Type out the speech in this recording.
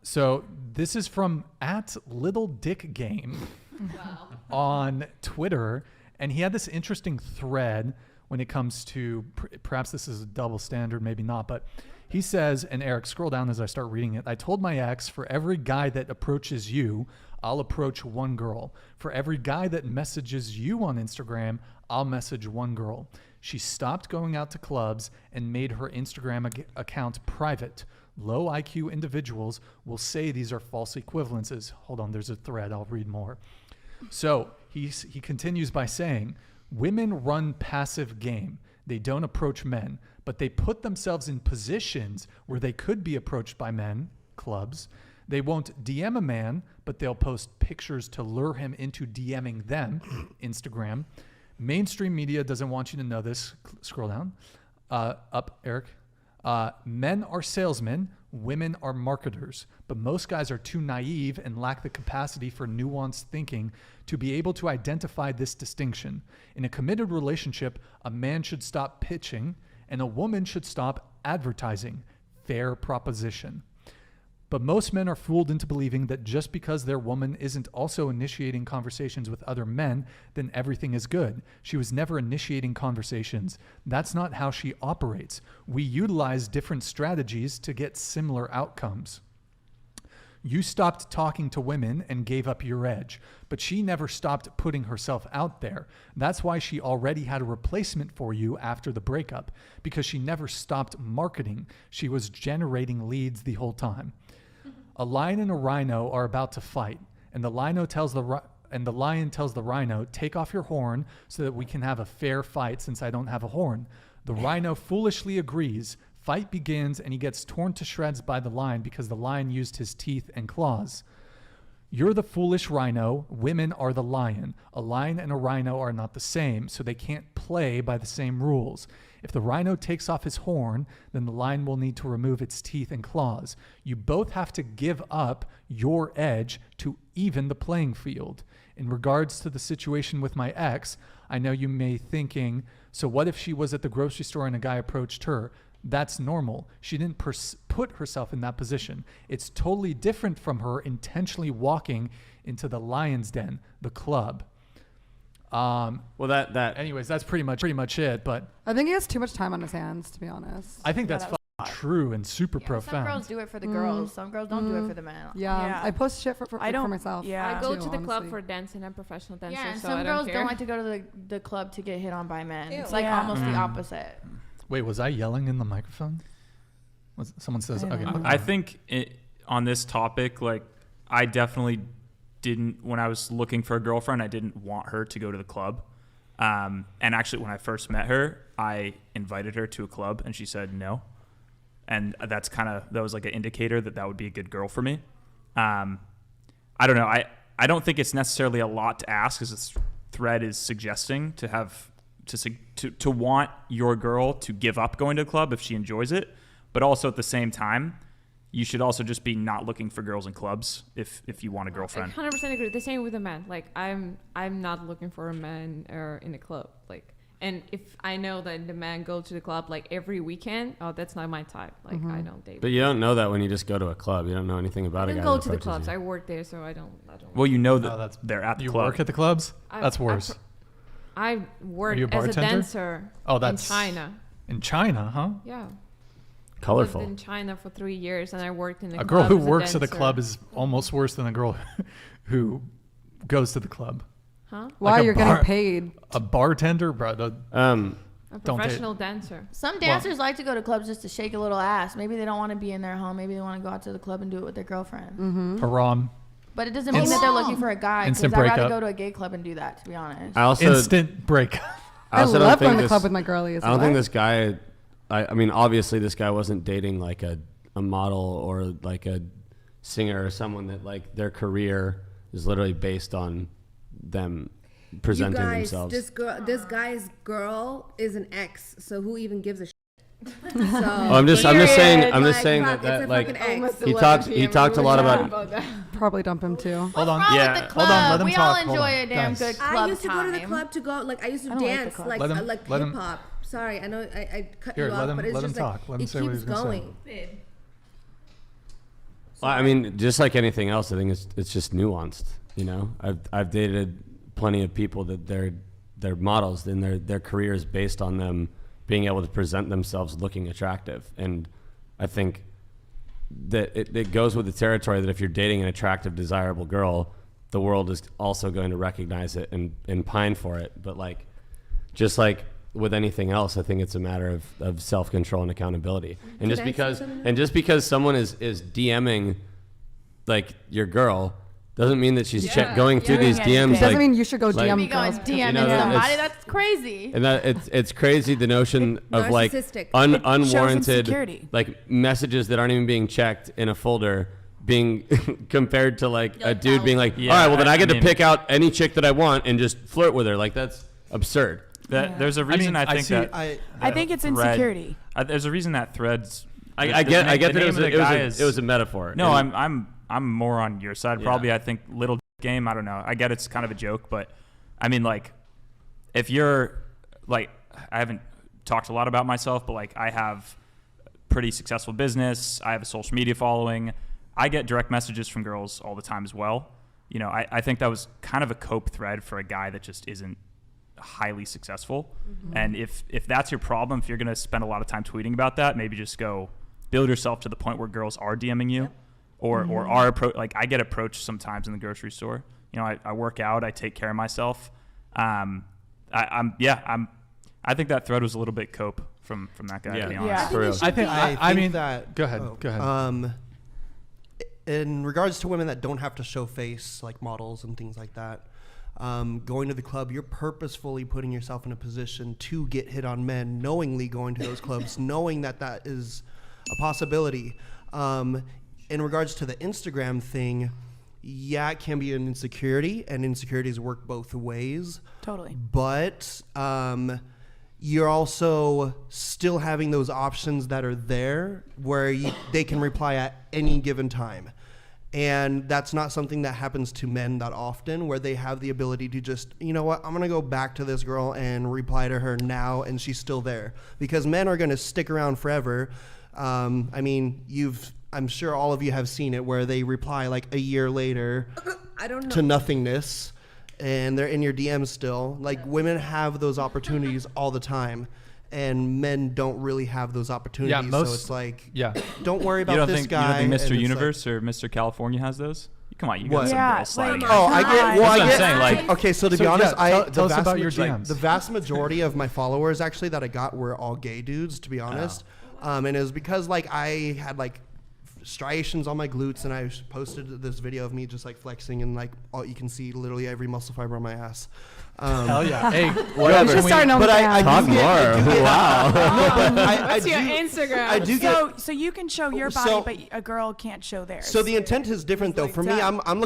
So this is from @LittleDickGame on Twitter. And he had this interesting thread when it comes to, perhaps this is a double standard, maybe not, but he says, and Eric, scroll down as I start reading it. I told my ex, for every guy that approaches you, I'll approach one girl. For every guy that messages you on Instagram, I'll message one girl. She stopped going out to clubs and made her Instagram account private. Low IQ individuals will say these are false equivalences. Hold on, there's a thread. I'll read more. So he continues by saying, women run passive game. They don't approach men, but they put themselves in positions where they could be approached by men, clubs. They won't DM a man, but they'll post pictures to lure him into DMing them, Instagram. Mainstream media doesn't want you to know this. Scroll down. Up, Eric. Men are salesmen, women are marketers, but most guys are too naive and lack the capacity for nuanced thinking to be able to identify this distinction. In a committed relationship, a man should stop pitching and a woman should stop advertising. Fair proposition. But most men are fooled into believing that just because their woman isn't also initiating conversations with other men, then everything is good. She was never initiating conversations. That's not how she operates. We utilize different strategies to get similar outcomes. You stopped talking to women and gave up your edge, but she never stopped putting herself out there. That's why she already had a replacement for you after the breakup, because she never stopped marketing. She was generating leads the whole time. A lion and a rhino are about to fight, and the lion tells the rhino, take off your horn so that we can have a fair fight since I don't have a horn. The rhino foolishly agrees. Fight begins, and he gets torn to shreds by the lion because the lion used his teeth and claws. You're the foolish rhino. Women are the lion. A lion and a rhino are not the same, so they can't play by the same rules. If the rhino takes off his horn, then the lion will need to remove its teeth and claws. You both have to give up your edge to even the playing field. In regards to the situation with my ex, I know you may be thinking, so what if she was at the grocery store and a guy approached her? That's normal. She didn't put herself in that position. It's totally different from her intentionally walking into the lion's den, the club. Well, anyways, that's pretty much it. But I think he has too much time on his hands, to be honest. I think that's true and super profound. Some girls do it for the girls. Some girls don't do it for the men. Yeah. I post shit for myself. Yeah. I go to the honestly. club for dancing. I'm professional dancer. Yeah, and so some girls don't like to go to the club to get hit on by men. It's like almost the opposite. Wait, was I yelling in the microphone? Someone says, okay. I think on this topic, like, I definitely didn't, when I was looking for a girlfriend, I didn't want her to go to the club. And actually, when I first met her, I invited her to a club and she said no. And that was like an indicator that would be a good girl for me. I don't know. I don't think it's necessarily a lot to ask, because this thread is suggesting to have to want your girl to give up going to the club if she enjoys it, but also at the same time, you should also just be not looking for girls in clubs if you want a girlfriend. I 100% agree. The same with a man. Like, I'm not looking for a man or in a club. Like, and if I know that the man goes to the club like every weekend, that's not my type. Like, I don't date. But you don't know that when you just go to a club. You don't know anything about a guy. I don't go to the clubs. I work there, so I don't. Well, you know that they're at the club. You work at the clubs? That's worse. I work as a dancer in China. In China, huh? Yeah. Colorful. I lived in China for 3 years, and I worked in the club. A girl who works at a club is almost worse than a girl who goes to the club. Huh? Why? You're getting paid. A bartender, bro. A professional dancer. Some dancers like to go to clubs just to shake a little ass. Maybe they don't want to be in their home. Maybe they want to go out to the club and do it with their girlfriend. Haram. But it doesn't mean that they're looking for a guy. Because I'd rather go to a gay club and do that, to be honest. Instant breakup. I love going to the club with my girlies. I don't think this guy... I mean, obviously, this guy wasn't dating like a model or like a singer or someone that like their career is literally based on them presenting themselves. This guy's girl is an ex, so who even gives a shit? So, I'm just saying that like he talked a lot about probably dump him too. Hold on, hold on, let him we talk. We all enjoy a damn good club I used to go to the time. club to go I used to dance like hip hop. Sorry, I know I cut you off, but it's just like it keeps going. Well, I mean, just like anything else, I think it's just nuanced. You know, I've dated plenty of people that they're models, and their career is based on them being able to present themselves looking attractive. And I think that it goes with the territory that if you're dating an attractive, desirable girl, the world is also going to recognize it and pine for it. But like, just like with anything else, I think it's a matter of self-control and accountability. And just because someone is DMing like your girl doesn't mean that she's going through these DMs. Doesn't mean you should go DM Be going girls. DMing somebody. That's crazy. And that it's crazy, the notion of like unwarranted like messages that aren't even being checked in a folder being compared to like a dude being like, all right, well then I get to pick out any chick that I want and just flirt with her. Like that's absurd. There's a reason I think I think it's insecurity. There's a reason that threads. I get that it was a metaphor. No, I'm more on your side. Probably, I think little game. I don't know. I get it's kind of a joke, but I mean, like, if you're like, I haven't talked a lot about myself, but like, I have pretty successful business. I have a social media following. I get direct messages from girls all the time as well. You know, I think that was kind of a cope thread for a guy that just isn't highly successful. Mm-hmm. And if that's your problem, if you're going to spend a lot of time tweeting about that, maybe just go build yourself to the point where girls are DMing you. Yep. Or are like I get approached sometimes in the grocery store. You know, I work out, I take care of myself. I think that thread was a little bit cope from that guy. To be honest. I mean that. Go ahead. In regards to women that don't have to show face, like models and things like that, going to the club, you're purposefully putting yourself in a position to get hit on men, knowingly going to those clubs, knowing that is a possibility. In regards to the Instagram thing, yeah, it can be an insecurity, and insecurities work both ways. Totally. But you're also still having those options that are there where they can reply at any given time. And that's not something that happens to men that often, where they have the ability to just, you know what, I'm going to go back to this girl and reply to her now, and she's still there. Because men are going to stick around forever. I mean, I'm sure all of you have seen it where they reply like a year later to nothingness and they're in your DMs still. Like women have those opportunities all the time and men don't really have those opportunities. So it's like, don't worry about this guy. You don't think Mr. Universe or Mr. California has those? Come on, you got some girls sliding. Okay, so to be honest, tell us about your DMs. The vast majority of my followers actually that I got were all gay dudes, to be honest. And it was because like I had like striations on my glutes, and I posted this video of me just like flexing, and like you can see literally every muscle fiber on my ass. Hell yeah! Hey, whatever. But I talk more. Wow. What's your Instagram? I do get. So you can show your body, but a girl can't show theirs. So the intent is different, though. For me, I'm looking